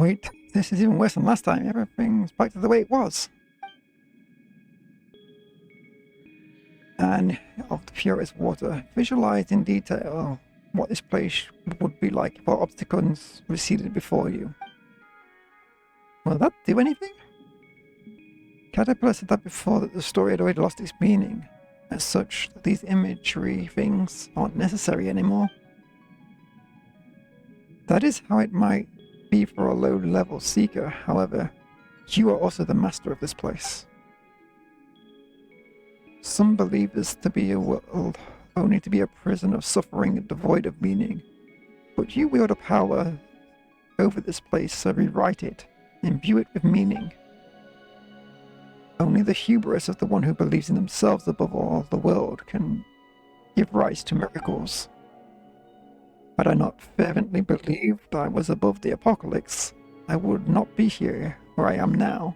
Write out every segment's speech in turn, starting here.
Wait, this is even worse than last time. Everything's back to the way it was. And of the purest water, visualize in detail what this place would be like if our obstacles receded before you. Will that do anything? Caterpillar said that before, that the story had already lost its meaning. As such, these imagery things aren't necessary anymore. That is how it might be for a low-level seeker, however, you are also the master of this place. Some believe this to be a world only to be a prison of suffering and devoid of meaning, but you wield a power over this place, so rewrite it, imbue it with meaning. Only the hubris of the one who believes in themselves above all the world can give rise to miracles. Had I not fervently believed I was above the apocalypse, I would not be here where I am now.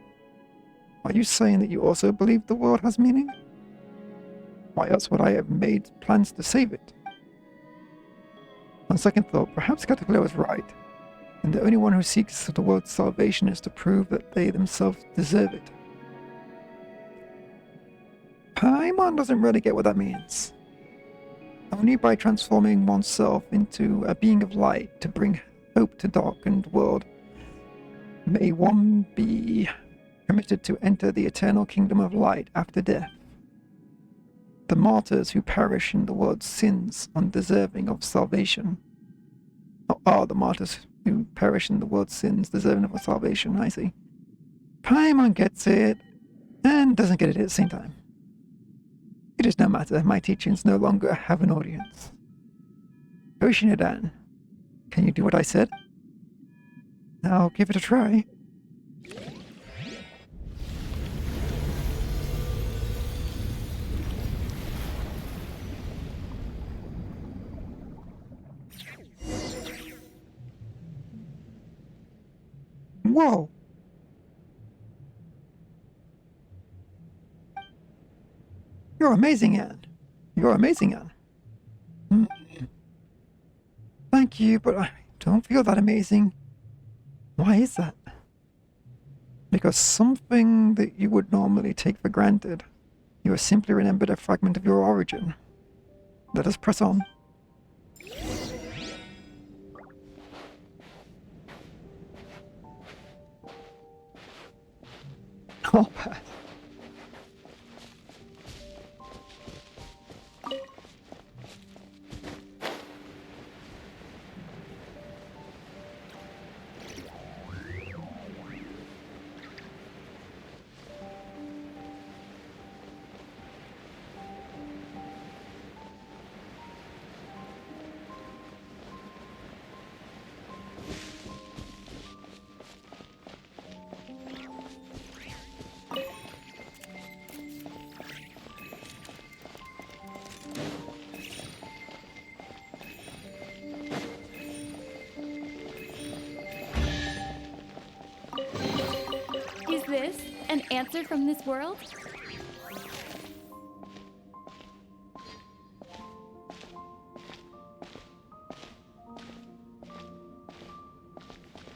Are you saying that you also believe the world has meaning? Why else would I have made plans to save it? On second thought, perhaps Caterpillar was right, and the only one who seeks the world's salvation is to prove that they themselves deserve it. Paimon doesn't really get what that means. Only by transforming oneself into a being of light to bring hope to darkened world may one be permitted to enter the eternal kingdom of light after death. The martyrs who perish in the world's sins undeserving of salvation are the martyrs who perish in the world's sins deserving of salvation, I see. Paimon gets it and doesn't get it at the same time. It is no matter, my teachings no longer have an audience. Oshinadan, can you do what I said? I'll give it a try. Whoa! You're amazing, Anne. You're amazing, Anne. Thank you, but I don't feel that amazing. Why is that? Because something that you would normally take for granted, you have simply remembered a fragment of your origin. Let us press on. Oh, Pat. Is this an answer from this world?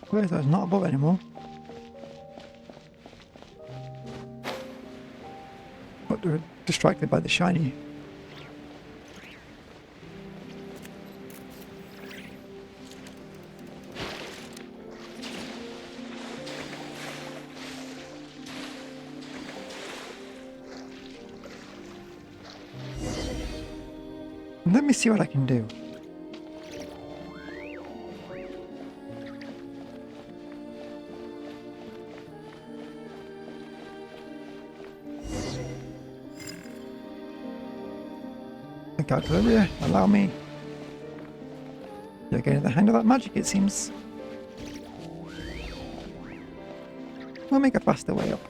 Where's that? Not above anymore. But they're distracted by the shiny. Let me see what I can do. Calculator, allow me. You're getting the hang of that magic, it seems. We'll make a faster way up.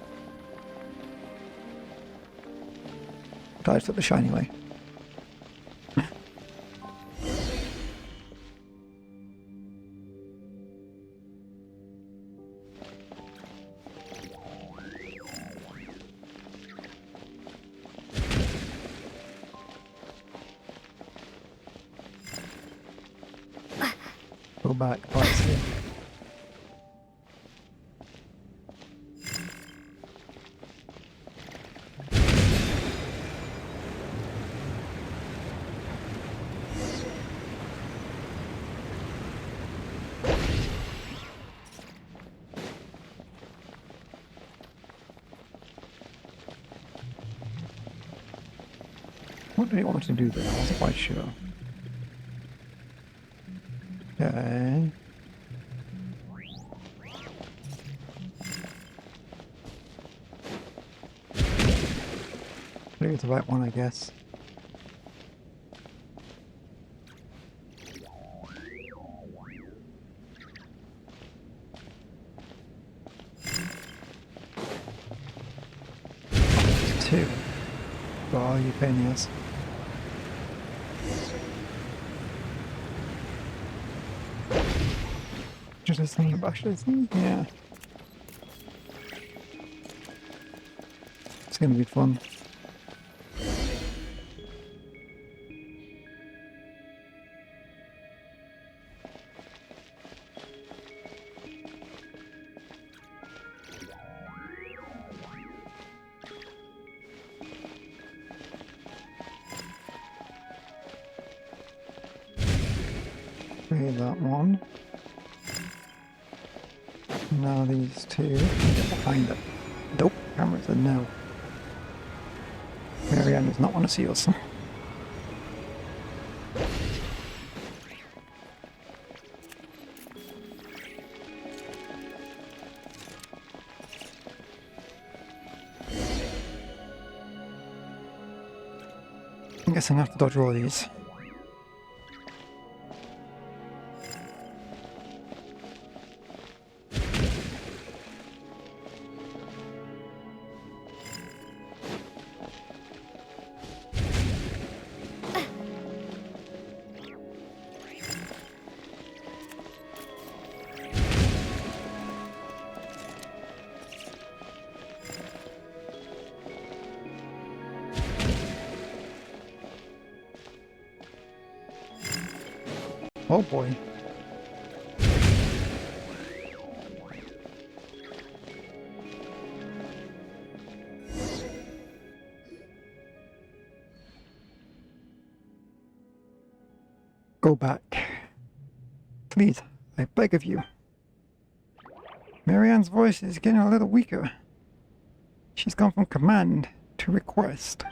Dives up the shiny way. Go back, parts here. What did he want me to do there? I wasn't quite sure. Okay. I think it's the right one, I guess. Two. Oh, you pain in the ass. Just listening about listening? Yeah. It's gonna be fun. Okay, that one. Now these two. Get behind it. Nope, camera said no. Marianne does not want to see us. I'm guessing I have to dodge all these. Oh boy. Go back. Please, I beg of you. Marianne's voice is getting a little weaker. She's gone from command to request.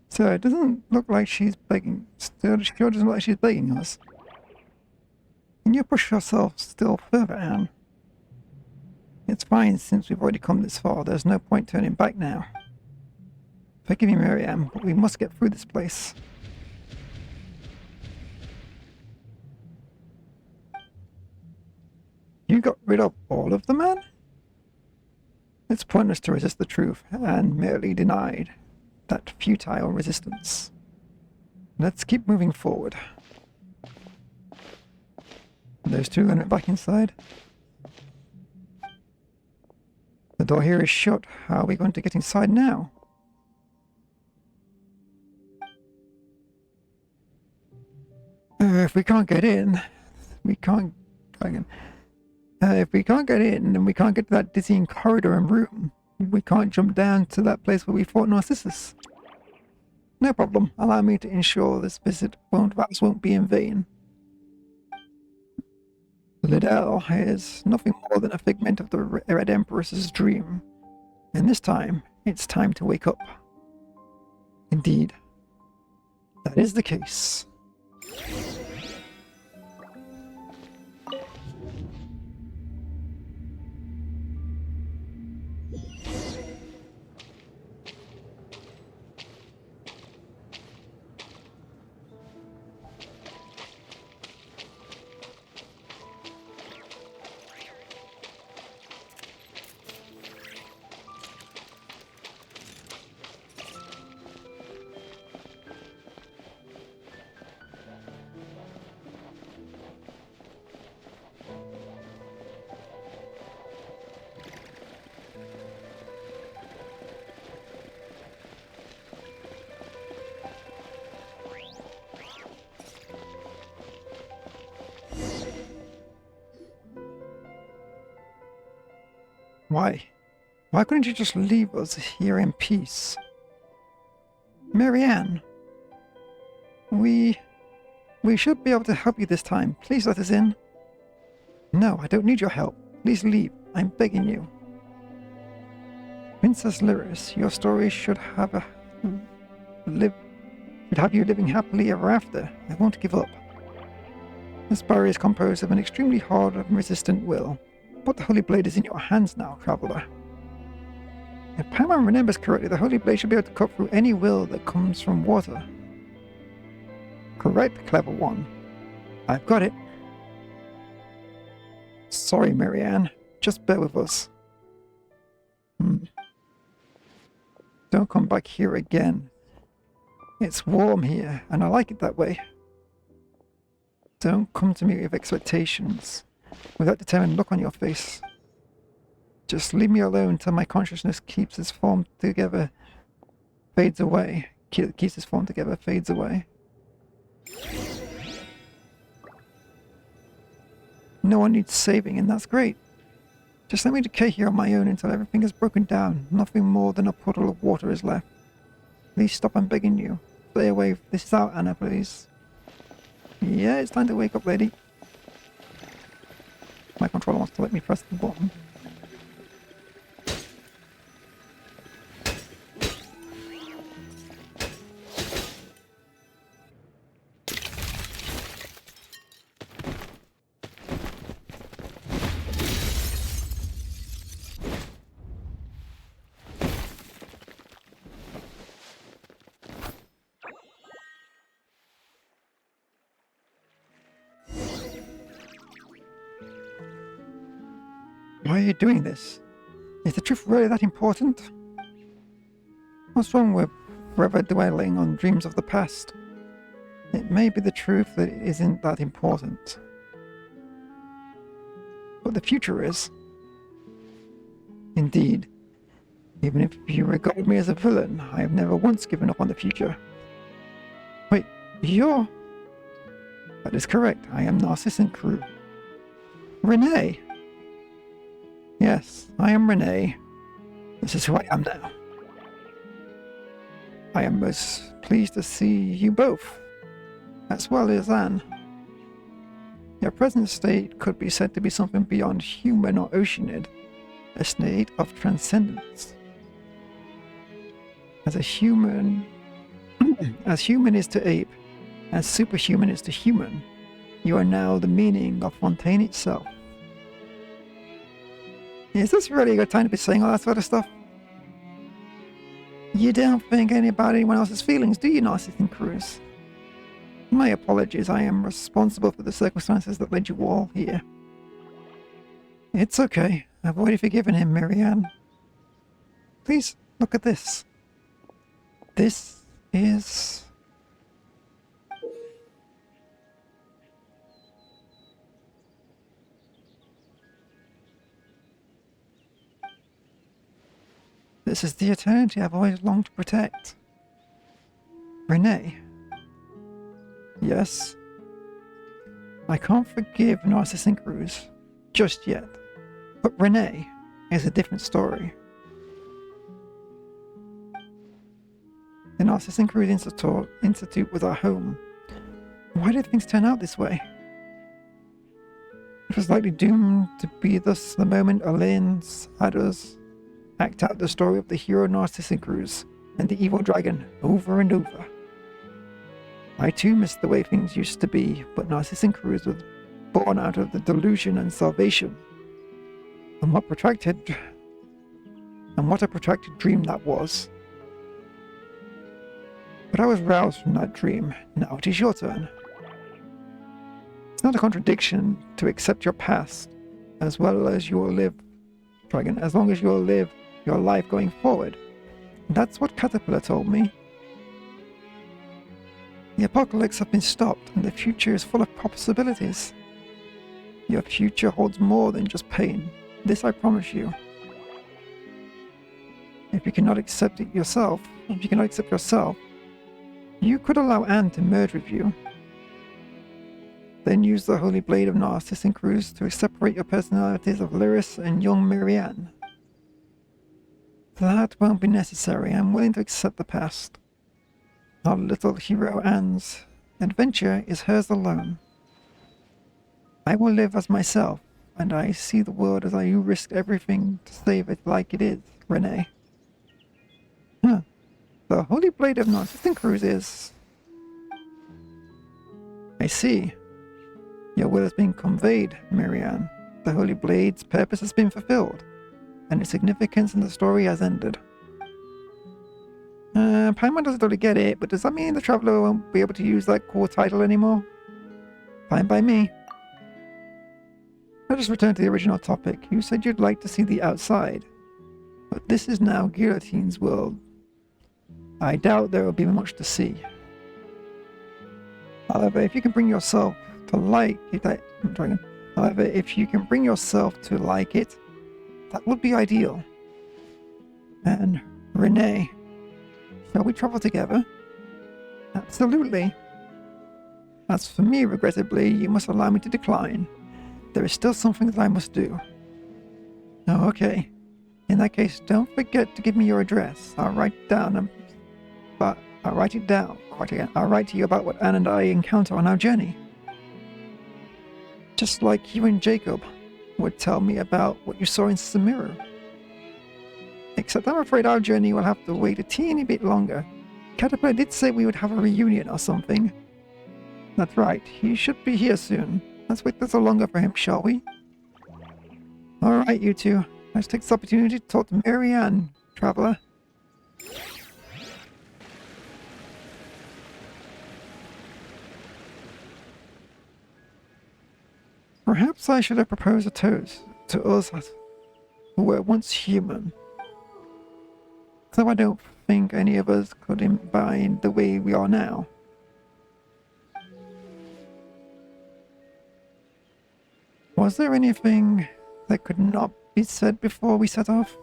So it doesn't look like she's begging. Still, it sure doesn't look like she's begging us. Can you push yourself still further, Anne? It's fine since we've already come this far. There's no point turning back now. Forgive me, Marianne, but we must get through this place. You got rid of all of them, Anne? It's pointless to resist the truth, and merely denied that futile resistance. Let's keep moving forward. Those two are back inside. The door here is shut. How are we going to get inside now? If we can't get in, we can't. If we can't get in, then we can't get to that dizzying corridor and room. We can't jump down to that place where we fought Narcissus. No problem. Allow me to ensure this visit won't be in vain. Liddell is nothing more than a figment of the Red Empress's dream. And this time, it's time to wake up. Indeed, that is the case. Why? Why couldn't you just leave us here in peace? Marianne, we should be able to help you this time. Please let us in. No, I don't need your help. Please leave. I'm begging you. Princess Lyris, your story should have lived would have you living happily ever after. I won't give up. This barrier is composed of an extremely hard and resistant will, but the Holy Blade is in your hands now, Traveller. If Paimon remembers correctly, the Holy Blade should be able to cut through any will that comes from water. Correct, clever one. I've got it. Sorry, Marianne. Just bear with us. Don't come back here again. It's warm here, and I like it that way. Don't come to me with expectations, with that determined look on your face. Just leave me alone until my consciousness keeps its form together, fades away. Keeps its form together, fades away. No one needs saving, and that's great. Just let me decay here on my own until everything is broken down. Nothing more than a puddle of water is left. Please stop, I'm begging you. Stay away. This is out, Anna, please. Yeah, it's time to wake up, lady. My controller wants to let me press the button. Why are you doing this? Is the truth really that important? What's wrong with forever dwelling on dreams of the past? It may be the truth that it isn't that important. But the future is. Indeed. Even if you regard me as a villain, I have never once given up on the future. Wait, you're... That is correct. I am Narcissus and Crew. Renee! Yes, I am Renee. This is who I am now. I am most pleased to see you both, as well as Anne. Your present state could be said to be something beyond human or oceanid, a state of transcendence. As a human, as human is to ape, as superhuman is to human, you are now the meaning of Fontaine itself. Is this really a good time to be saying all that sort of stuff? You don't think about anyone else's feelings, do you, Narcissus and Cruz? My apologies, I am responsible for the circumstances that led you all here. It's okay. I've already forgiven him, Marianne. Please, look at this. This is... This is the eternity I've always longed to protect. Renee. Yes. I can't forgive Narcissus and Cruz just yet. But Renee is a different story. The Narcissus and Cruz Institute was our home. Why did things turn out this way? It was likely doomed to be thus the moment Elaine's others act out the story of the hero Narcissus and Cruz and the evil dragon over and over. I too missed the way things used to be, but Narcissus and Cruz was born out of the delusion and salvation. And what a protracted dream that was. But I was roused from that dream. Now it is your turn. It's not a contradiction to accept your past, as well as you will live, Dragon, as long as you will live your life going forward. That's what Caterpillar told me. The apocalypse has been stopped, and the future is full of possibilities. Your future holds more than just pain. This I promise you. If you cannot accept yourself, you could allow Anne to merge with you. Then use the Holy Blade of Narcissus and Cruz to separate your personalities of Lyris and young Marianne. That won't be necessary. I'm willing to accept the past. Our little hero Anne's adventure is hers alone. I will live as myself, and I see the world as you risked everything to save it like it is, Renee. The Holy Blade of Narcissus and Cruz is I see. Your will has been conveyed, Marianne. The Holy Blade's purpose has been fulfilled, and its significance in the story has ended. Paimon doesn't totally get it, but does that mean the Traveler won't be able to use that cool title anymore? Fine by me. Let us return to the original topic. You said you'd like to see the outside, but this is now Guillotine's world. I doubt there will be much to see. However, if you can bring yourself to like it, that would be ideal. And Renee, shall we travel together? Absolutely. As for me, regrettably, you must allow me to decline. There is still something that I must do. Oh, okay. In that case, don't forget to give me your address. I'll write it down. I'll write it down. I'll write to you about what Anne and I encounter on our journey. Just like you and Jacob would tell me about what you saw in Samira. Except I'm afraid our journey will have to wait a teeny bit longer. Caterpillar did say we would have a reunion or something. That's right, he should be here soon. Let's wait a little longer for him, shall we? Alright, you two. Let's take this opportunity to talk to Marianne, Traveler. Perhaps I should have proposed a toast to us who were once human. Though I don't think any of us could imbibe the way we are now. Was there anything that could not be said before we set off?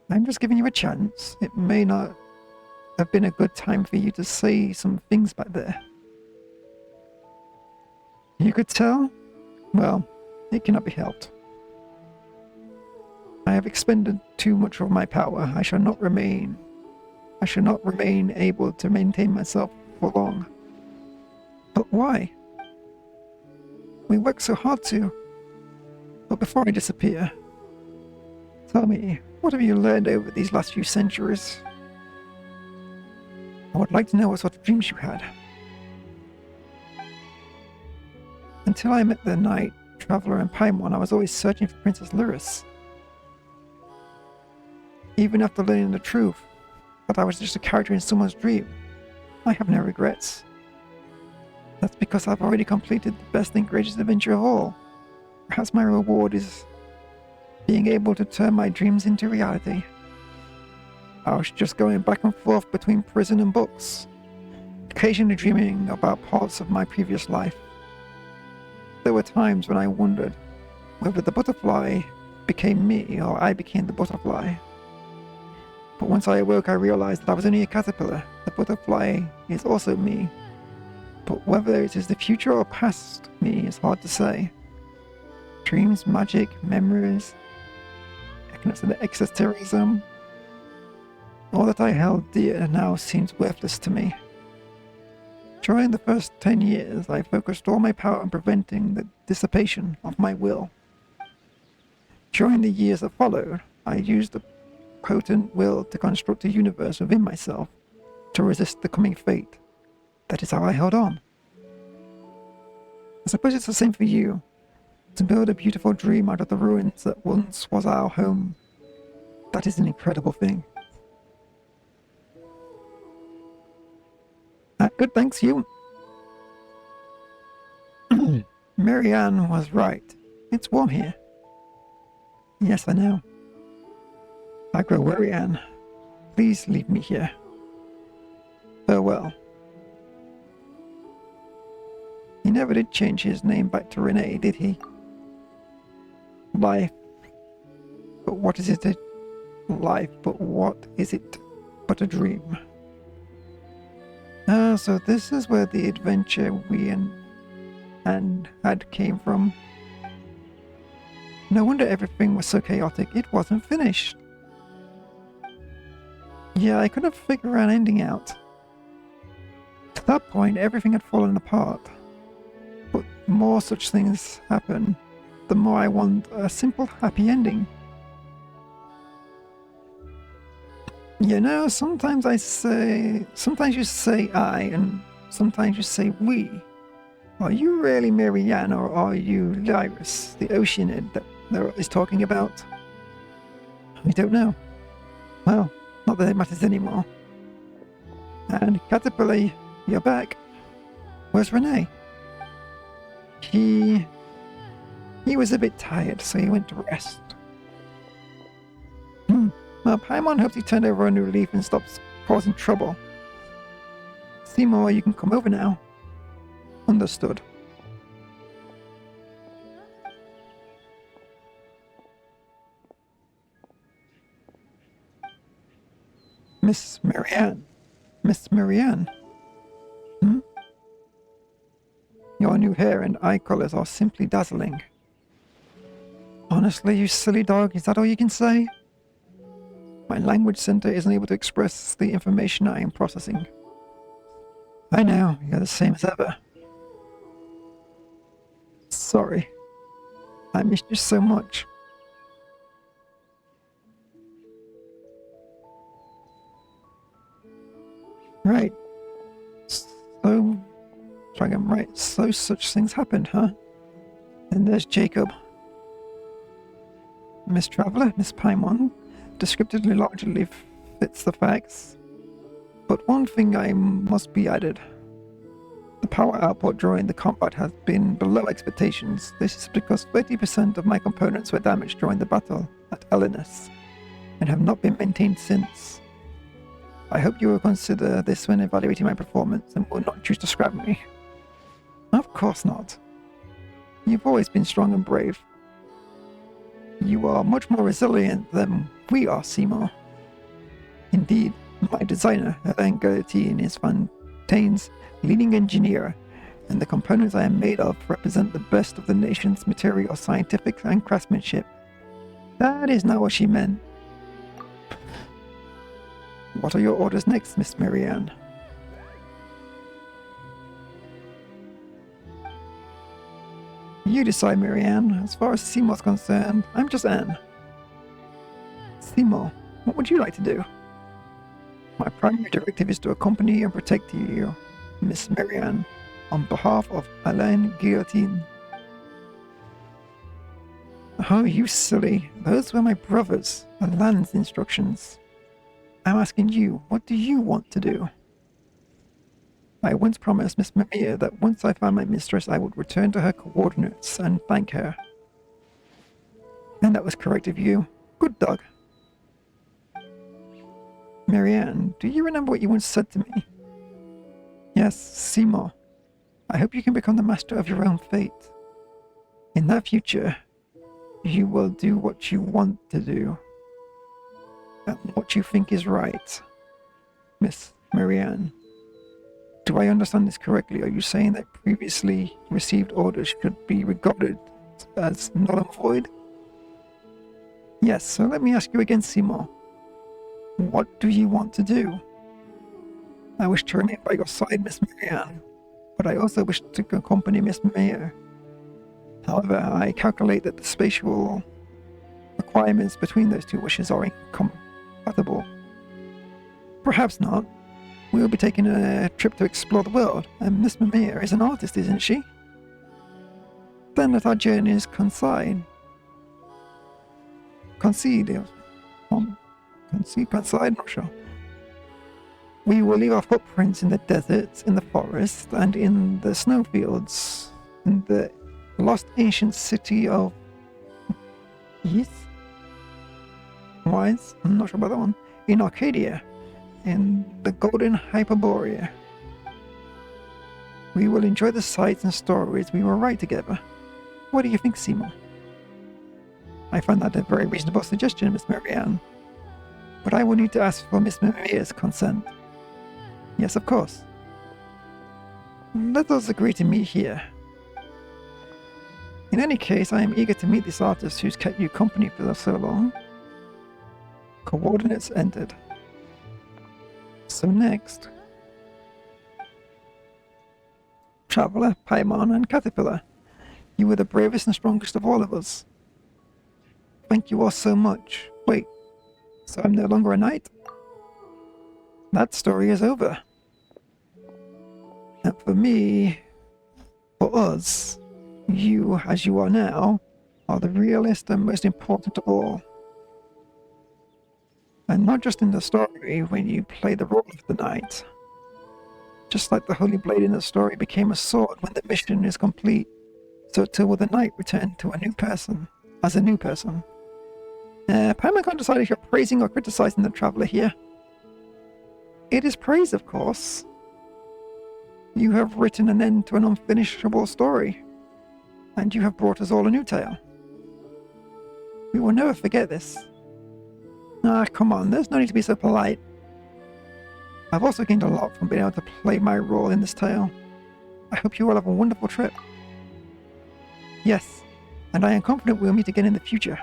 I'm just giving you a chance. It may not have been a good time for you to say some things back there. You could tell? Well, it cannot be helped. I have expended too much of my power. I shall not remain able to maintain myself for long. But why? We work so hard to. But before I disappear, tell me, what have you learned over these last few centuries? I would like to know what sort of dreams you had. Until I met the Knight, Traveler, and Paimon, I was always searching for Princess Lyris. Even after learning the truth, that I was just a character in someone's dream, I have no regrets. That's because I've already completed the best and greatest adventure of all. Perhaps my reward is being able to turn my dreams into reality. I was just going back and forth between prison and books, occasionally dreaming about parts of my previous life. There were times when I wondered whether the butterfly became me or I became the butterfly. But once I awoke, I realized that I was only a caterpillar. The butterfly is also me. But whether it is the future or past me is hard to say. Dreams, magic, memories, exotericism. All that I held dear now seems worthless to me. During the first 10 years, I focused all my power on preventing the dissipation of my will. During the years that followed, I used the potent will to construct a universe within myself to resist the coming fate. That is how I held on. I suppose it's the same for you. To build a beautiful dream out of the ruins that once was our home. That is an incredible thing. Good, thanks, you. Marianne was right. It's warm here. Yes, I know. I grow weary, Anne. Please leave me here. Farewell. He never did change his name back to Renee, did he? Life. But what is it? Life, but what is it but a dream? So this is where the adventure we and had came from. No wonder everything was so chaotic. It wasn't finished. Yeah, I couldn't figure an ending out. To that point, everything had fallen apart. But the more such things happen, the more I want a simple, happy ending. You know, sometimes you say I, and Sometimes you say we. Are you really Marianne, or are you Lyris, the Oceanid that there is talking about? I don't know. Well, not that it matters anymore. And Caterpillar, you're back. Where's Renee? He was a bit tired, so he went to rest. Well, Paimon hopes he turned over a new leaf and stops causing trouble. Seymour, you can come over now. Understood. Miss Marianne. Miss Marianne? Your new hair and eye colors are simply dazzling. Honestly, you silly dog, is that all you can say? My language center isn't able to express the information I am processing. I know, you're the same as ever. Sorry. I missed you so much. Right. So, Dragon, right. So such things happened, huh? And there's Jacob. Miss Traveller, Miss Paimon, descriptively largely fits the facts. But one thing I must be added. The power output during the combat has been below expectations. This is because 30% of my components were damaged during the battle at Elinus, and have not been maintained since. I hope you will consider this when evaluating my performance and will not choose to scrap me. Of course not. You've always been strong and brave. You are much more resilient than we are, Seymour. Indeed, my designer, Helen Gertine, is Fontaine's leading engineer, and the components I am made of represent the best of the nation's material, scientific, and craftsmanship. That is not what she meant. What are your orders next, Miss Marianne? You decide, Marianne. As far as Seymour's concerned, I'm just Anne. Seymour, what would you like to do? My primary directive is to accompany and protect you, Miss Marianne, on behalf of Alain Guillotine. Oh, you silly. Those were my brothers, Alain's instructions. I'm asking you, what do you want to do? I once promised Miss Mimir that once I found my mistress, I would return to her coordinates and thank her. And that was correct of you. Good dog. Marianne, do you remember what you once said to me? Yes, Seymour. I hope you can become the master of your own fate. In that future, you will do what you want to do. And what you think is right. Miss Marianne. Do I understand this correctly? Are you saying that previously received orders should be regarded as null and void? Yes, so let me ask you again, Seymour. What do you want to do? I wish to remain by your side, Miss Marianne, but I also wish to accompany Miss Mayer. However, I calculate that the spatial requirements between those two wishes are incompatible. Perhaps not. We'll be taking a trip to explore the world, and Miss Mimir is an artist, isn't she? Then let our journeys coincide. Coincide, not sure. We will leave our footprints in the deserts, in the forest, and in the snowfields, in the lost ancient city of Yes? Wise? I'm not sure about that one. In Arcadia, in the Golden Hyperborea. We will enjoy the sights and stories we will write together. What do you think, Seymour? I find that a very reasonable suggestion, Miss Marianne. But I will need to ask for Miss Maria's consent. Yes, of course. Let us agree to meet here. In any case, I am eager to meet this artist who's kept you company for so long. Coordinates entered. So next... Traveller, Paimon, and Caterpillar. You were the bravest and strongest of all of us. Thank you all so much. Wait, so I'm no longer a knight? That story is over. And for me, for us, you, as you are now, are the realist and most important of all. And not just in the story when you play the role of the knight. Just like the Holy Blade in the story became a sword when the mission is complete, so too will the knight return to a new person, as a new person. Paimon can't decide if you're praising or criticizing the traveler here. It is praise, of course. You have written an end to an unfinishable story, and you have brought us all a new tale. We will never forget this. Ah, come on, there's no need to be so polite. I've also gained a lot from being able to play my role in this tale. I hope you all have a wonderful trip. Yes, and I am confident we'll meet again in the future.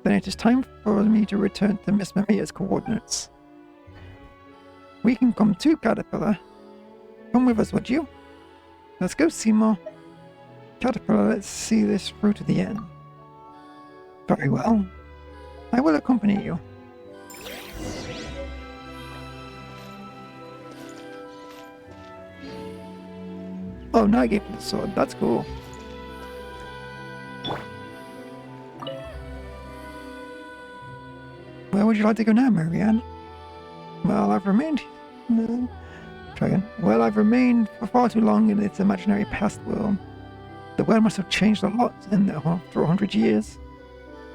Then it is time for me to return to Miss Mamiya's coordinates. We can come too, Caterpillar. Come with us, would you? Let's go, Seymour. Caterpillar, let's see this through to the end. Very well. I will accompany you. Oh, now I gave him the sword. That's cool. Where would you like to go now, Marianne? Well, I've remained... No. Try again. Well, I've remained for far too long in its imaginary past world. The world must have changed a lot after 100 years.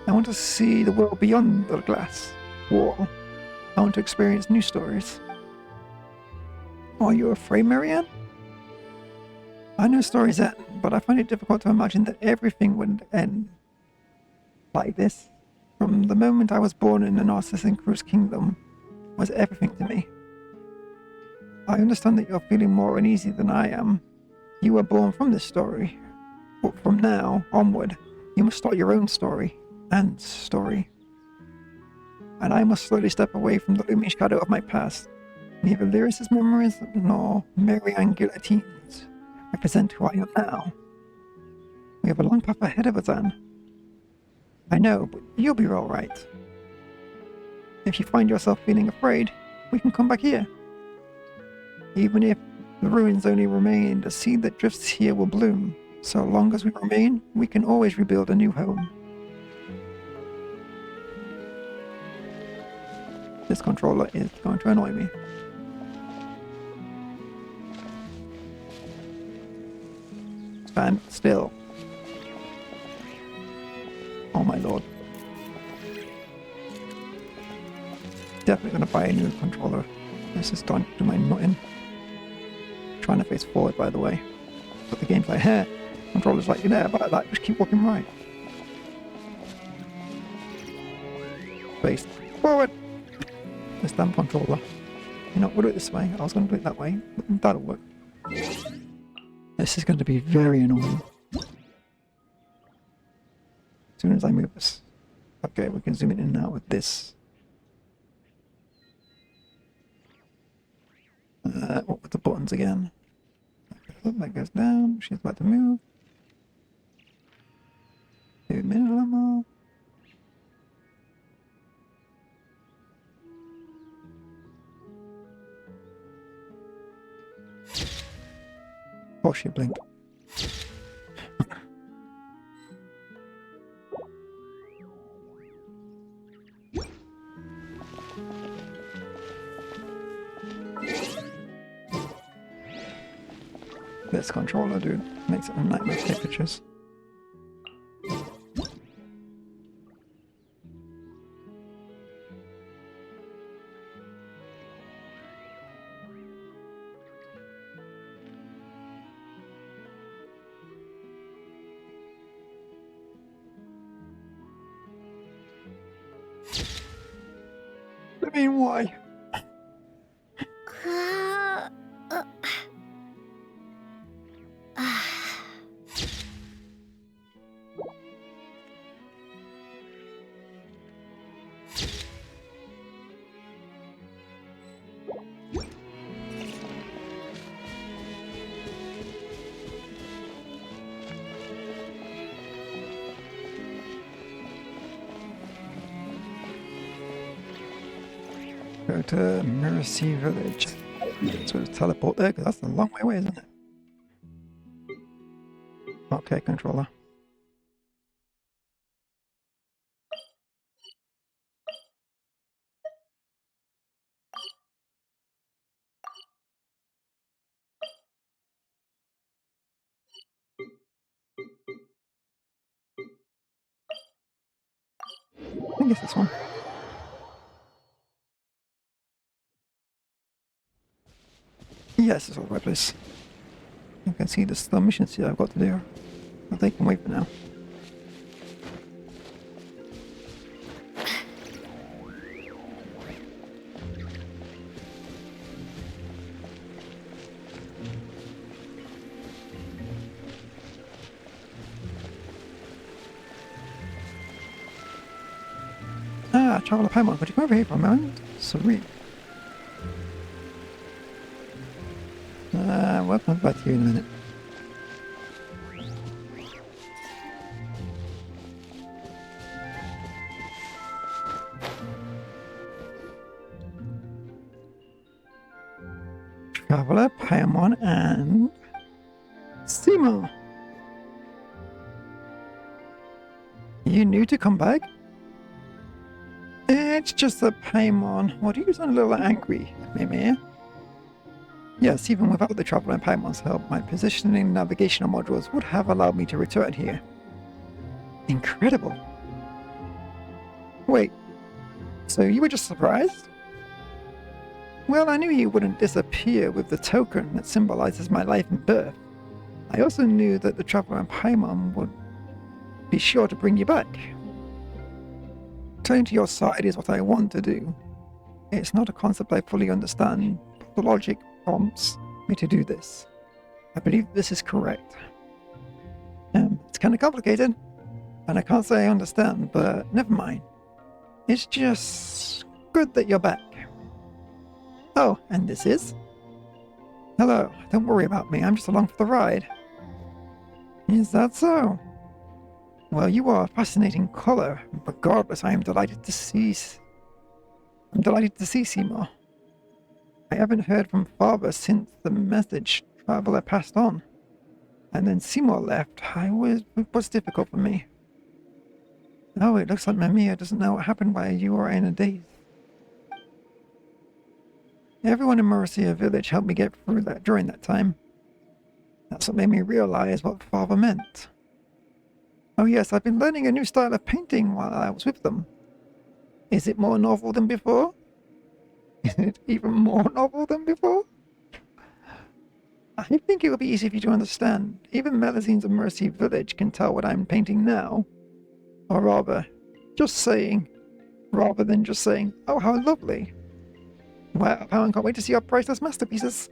I want to see the world beyond the glass wall. I want to experience new stories. Are you afraid, Marianne? I know stories end, but I find it difficult to imagine that everything would end like this. From the moment I was born in the Narcissus Cruise Kingdom was everything to me. I understand that you're feeling more uneasy than I am. You were born from this story, but from now onward, you must start your own story and story. And I must slowly step away from the looming shadow of my past. Neither Lyris's memories nor Marianne Guillotine's represent who I am now. We have a long path ahead of us, Anne. I know, but you'll be all right. If you find yourself feeling afraid, we can come back here. Even if the ruins only remain, the seed that drifts here will bloom. So long as we remain, we can always rebuild a new home. This controller is going to annoy me. Stand still. Oh my lord. Definitely gonna buy a new controller. This is starting to do my nutting. Trying to face forward, by the way. But the game's like, hey, controller's like, you're there, but like, just keep walking right. Face forward. This damn controller. You know, we'll do it this way. I was gonna do it that way, but that'll work. This is going to be very annoying. As soon as I move this. Okay, we can zoom in and out with this. What were the buttons again? That goes down. She's about to move. 2 minutes or more. Oh, she blinked. This controller, dude, makes it a nightmare to take pictures. I mean, why? Go to Mercy Village. Sort of teleport there, because that's a long way away, isn't it? Okay, controller. I guess this one. Yes, it's all the right place. You can see the slow missions here I've got to do. But they can wait for now. Ah, Traveler Paimon, could you come over here for a moment? Sorry. We'll come back to you in a minute. Traveler, Paimon, and Seymour. You new to come back? It's just that Paimon. What, you sound a little angry at me, Mia? Yes, even without the Traveler and Paimon's help, my positioning and navigational modules would have allowed me to return here. Incredible. Wait, so you were just surprised? Well, I knew you wouldn't disappear with the token that symbolizes my life and birth. I also knew that the Traveler and Paimon would be sure to bring you back. Turning to your side is what I want to do. It's not a concept I fully understand, but the logic prompts me to do this. I believe this is correct. It's kind of complicated, and I can't say I understand, but never mind. It's just good that you're back. Oh, and this is? Hello, don't worry about me, I'm just along for the ride. Is that so? Well, you are a fascinating caller. Regardless, I am delighted to see Seymour. I haven't heard from Father since the message Traveler passed on. And then Seymour left. It was difficult for me. Oh, it looks like Mamiya doesn't know what happened while you were in a daze. Everyone in Marcia Village helped me get through that during that time. That's what made me realize what Father meant. Oh yes, I've been learning a new style of painting while I was with them. Is it more novel than before? Is it even more novel than before? I think it would be easy for you to understand. Even Melusines of Mercy Village can tell what I'm painting now. Or rather, rather than just saying, oh, how lovely. Wow, I can't wait to see your priceless masterpieces.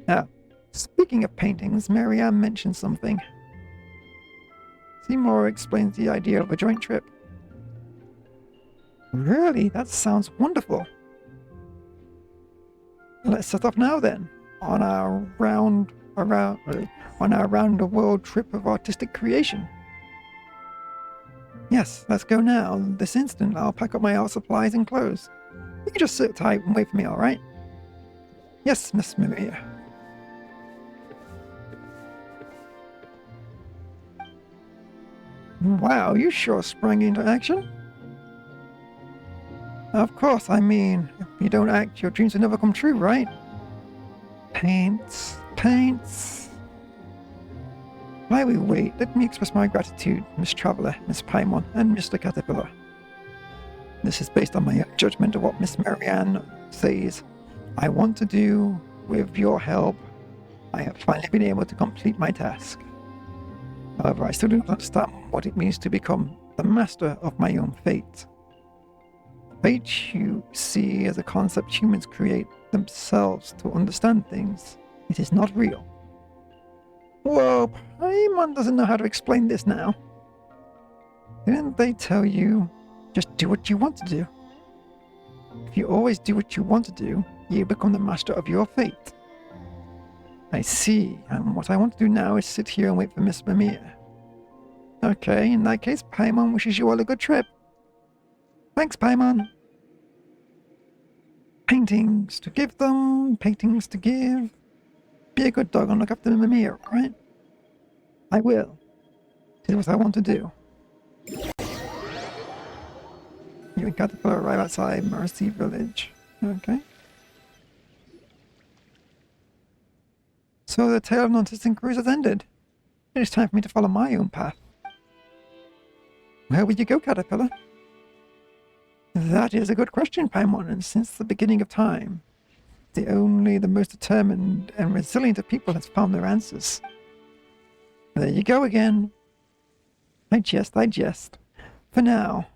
Now, speaking of paintings, Marianne mentioned something. Seymour explains the idea of a joint trip. Really? That sounds wonderful. Let's set off now then, on our round the world trip of artistic creation. Yes, let's go now. This instant, I'll pack up my art supplies and clothes. You can just sit tight and wait for me, all right? Yes, Miss Mimir. Wow, you sure sprang into action. Of course, I mean, if you don't act, your dreams will never come true, right? Paints. While we wait, let me express my gratitude, Miss Traveller, Miss Paimon, and Mr. Caterpillar. This is based on my judgment of what Miss Marianne says I want to do. With your help, I have finally been able to complete my task. However, I still do not understand what it means to become the master of my own fate. Fate you see as a concept humans create themselves to understand things. It is not real. Whoa, Paimon doesn't know how to explain this now. Didn't they tell you, just do what you want to do? If you always do what you want to do, you become the master of your fate. I see, and what I want to do now is sit here and wait for Miss Mimir. Okay, in that case, Paimon wishes you all a good trip. Thanks, Paimon. paintings to give them, paintings to give. Be a good dog and look after Mimir, alright? I will. Do what I want to do. You and Caterpillar arrive outside Mercy Village. Okay. So the tale of non-existent cruise has ended. It is time for me to follow my own path. Where would you go, Caterpillar? That is a good question, Paimon, and since the beginning of time, the most determined and resilient of people has found their answers. There you go again. I jest. For now,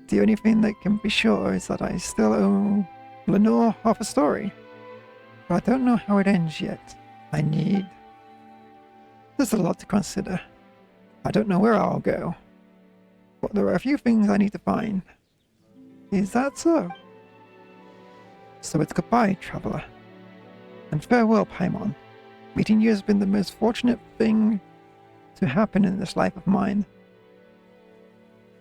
the only thing that can be sure is that I still owe Lenore half a story. But I don't know how it ends yet. There's a lot to consider. I don't know where I'll go. But there are a few things I need to find. Is that so? So it's goodbye, traveler. And farewell, Paimon. Meeting you has been the most fortunate thing to happen in this life of mine.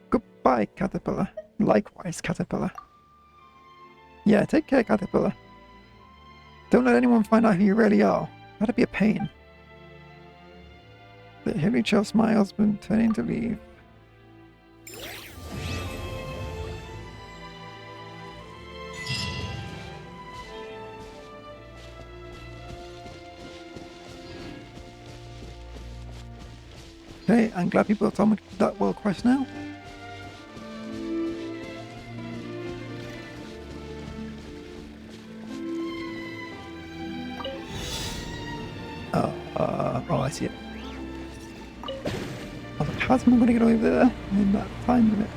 Goodbye, Caterpillar. Likewise, Caterpillar. Yeah, take care, Caterpillar. Don't let anyone find out who you really are. That'd be a pain. The hilly chill smiles when turning to leave. Okay, I'm glad people told me to do that world quest now. Oh, I see it. I was like, how's someone going to get over there in that time limit?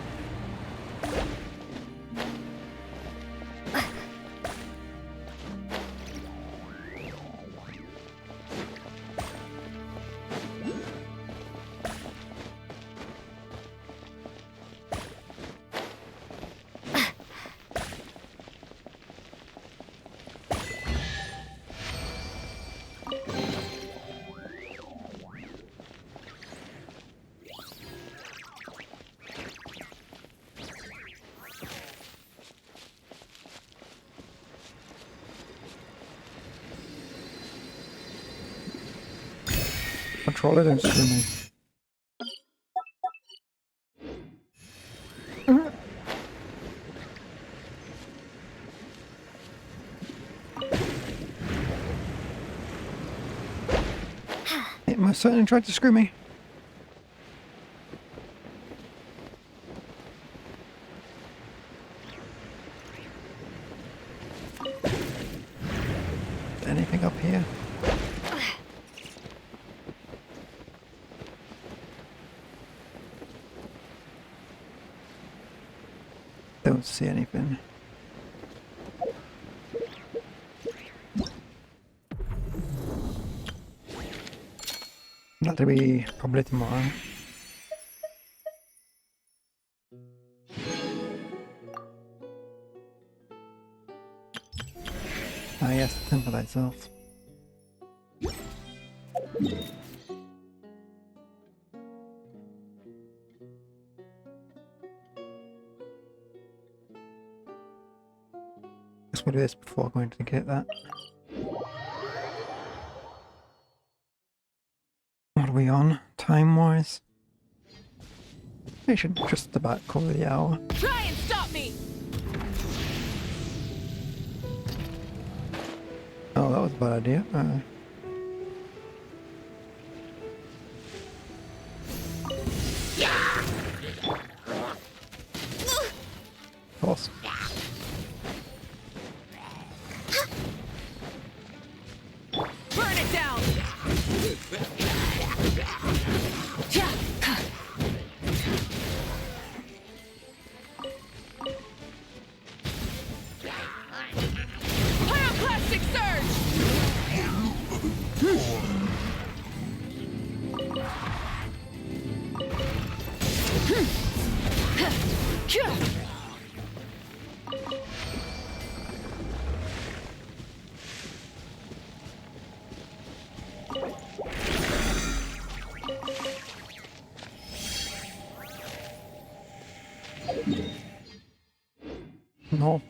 Controller, don't screw me. It most certainly tried to screw me. Anything up here? Don't see anything. That'll be probably tomorrow. Ah yes, the temple itself. Guess we'll do this before going to get that. What are we on, time-wise? We should just about cover the hour. Try and stop me! Oh, that was a bad idea. Of course. Burn it down! Pyroclastic surge! No.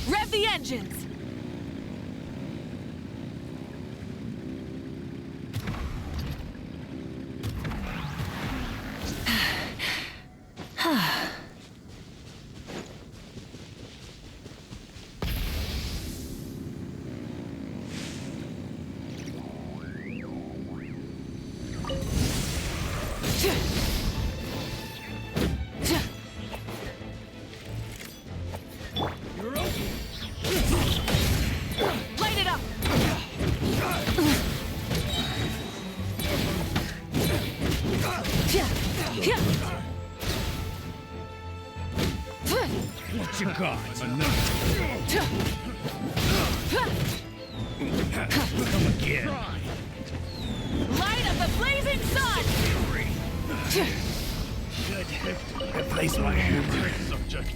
Rev the engines! Light it up! What you got? Come again. Light of the blazing sun! Should replace my hammer. Subject.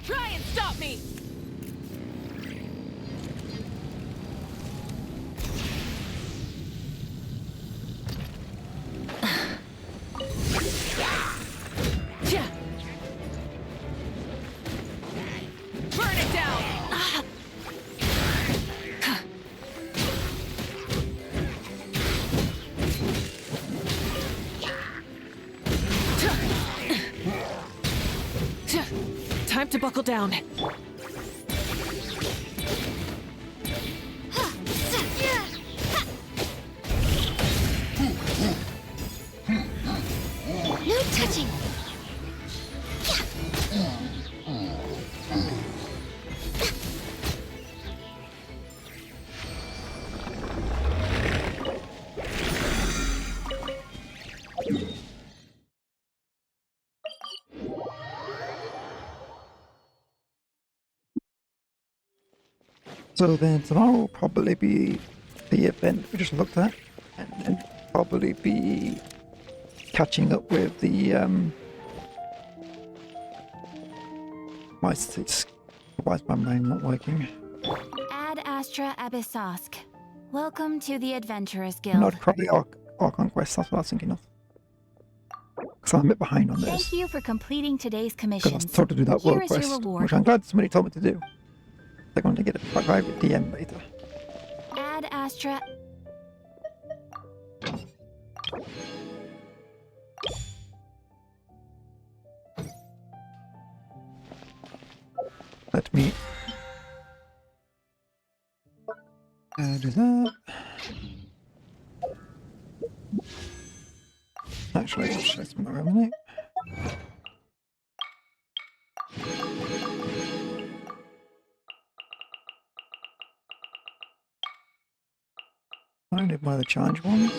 Try and stop me! Burn it down! Time to buckle down. No touching. So then tomorrow will probably be the event we just looked at, and then probably be catching up with the why is my brain not working? Ad Astra Abyssosk. Welcome to the Adventurers Guild. Not probably Archon Quest, that's what I was thinking of. Because I'm a bit behind on this. Thank you for completing today's Because I was commissions. told to do that Here world is your quest, reward. which I'm glad somebody told me to do. They're going to get a private DM later. Ad Astra. Let me do that. Actually, I'll show some more eliminate. I did buy the challenge ones.